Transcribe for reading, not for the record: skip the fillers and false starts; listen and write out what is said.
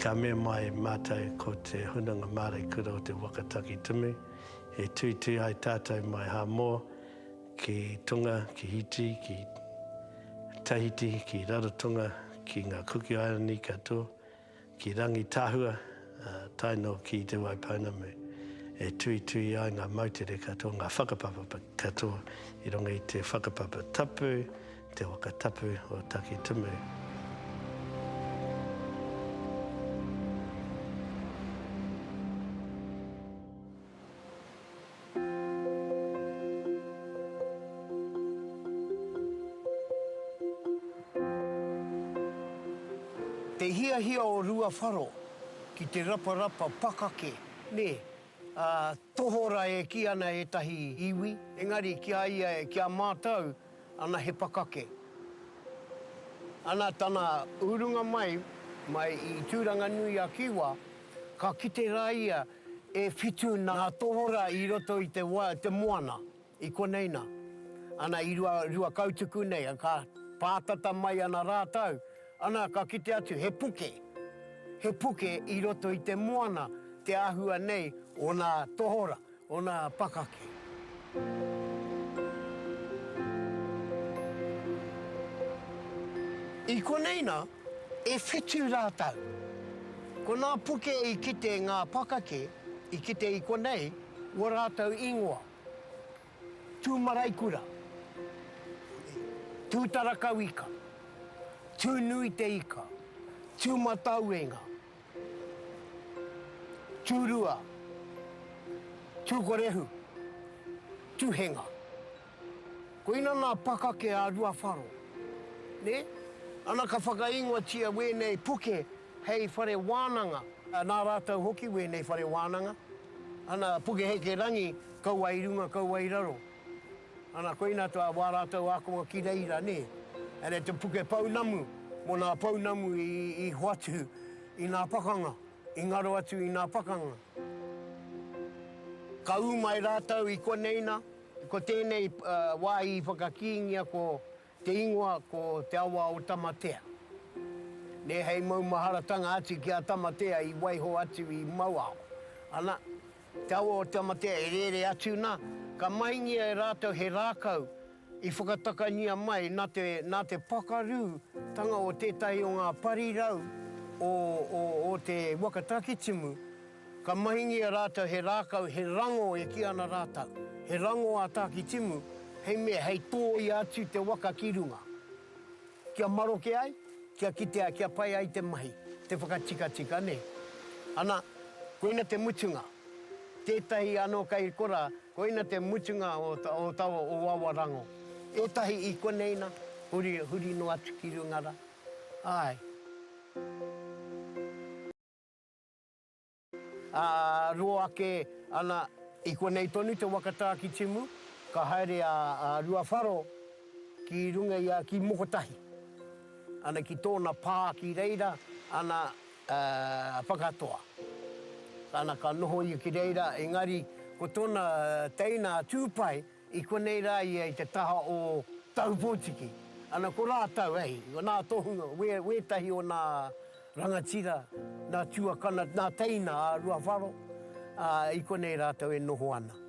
ka mea mai mātai ko te hunanga mare kura o te waka takitimu. E tui ai tātou mai ha moa ki Tunga, ki Hiti, ki Tahiti, ki Rarotonga, ki ngā Kuki Island katoa, ki Rangi Tahua, taino ki te Waipauna me. E tui ai ngā mautere katoa, ngā whakapapa katoa, I runga I te whakapapa tapu, te waka tapu o takitimu. Te hia o ruawharo ki te rapa pakake, ne, tohora e ki ana e tahi iwi, engari kia ia e kia mātau, ana he pakake. Ana tana urunga mai I tūranga nui a Kiwa, ka kite rā ia e whitu nā tohora I roto I te moana, I koneina. Ana I rua kautuku nei, ka pātata mai ana rātau, ana ka kite atu, he puke I roto I te moana, te āhua nei o nā tohora, o nā pakake. I koneina, e whitu rātau. Ko nā puke I kite ngā pakake, I kite I konei, o rātau ingoa. Tū maraikura, tū tarakau ika, tū nui te ika, tū matauenga, tū rua, tū korehu, tū henga. Ko ina nā pakake a ruawharo, ne? Ana ka whakaingoa tia wēnei puke hei whare wānanga. Nā rātau hoki wēnei whare wānanga. Ana puke hei ke rangi, kau ai runga, kau ai raro. Ana koina tua wā rātau akonga ki reira, ne? Ere te puke paunamu, mo nā paunamu I hoatu I nā pakanga, I ngaro atu I nā pakanga. Ka umai rātau I koneina, ko tēnei wā I whakakiingia ko te ingoa ko te awa o tamatea. Ne hei maumaharatanga atu ki a tamatea I waiho atu I mauao. Ana, te awa o tamatea e rere atu nā, ka maingia e rātou he rākau I whakatakania mai nā te pakaru tanga o tētahi o ngā parirau o te waka takitimu. Ka maingia rātou he rākau, he rango e ki ana rātou. He rango a takitimu, hei mea, hei tōi atu te waka ki runga. Kia maroke ai, kia kitea, kia pai ai te mahi, te whakatika, ne? Ana, koina te mutunga. Tētahi anō kai kora, koina te mutunga o tawa o wawarango. Etahi I koneina, huri no atu ki rungara. Ai. Roa ake ana I konei tonu te waka takitimu, ka haere a ruawharo ki runga ia ki mokotahi. Ana ki tōna pā ki reira, ana whakatoa. Ana ka noho ia ki reira, engari ko tōna teina tūpai, I konei rā ia I te taha o taupōtiki. Ana ko rātau, nā tohunga, wētahi o nā rangatira, nā tuakana, nā teina a ruawharo, I konei rātau e noho ana.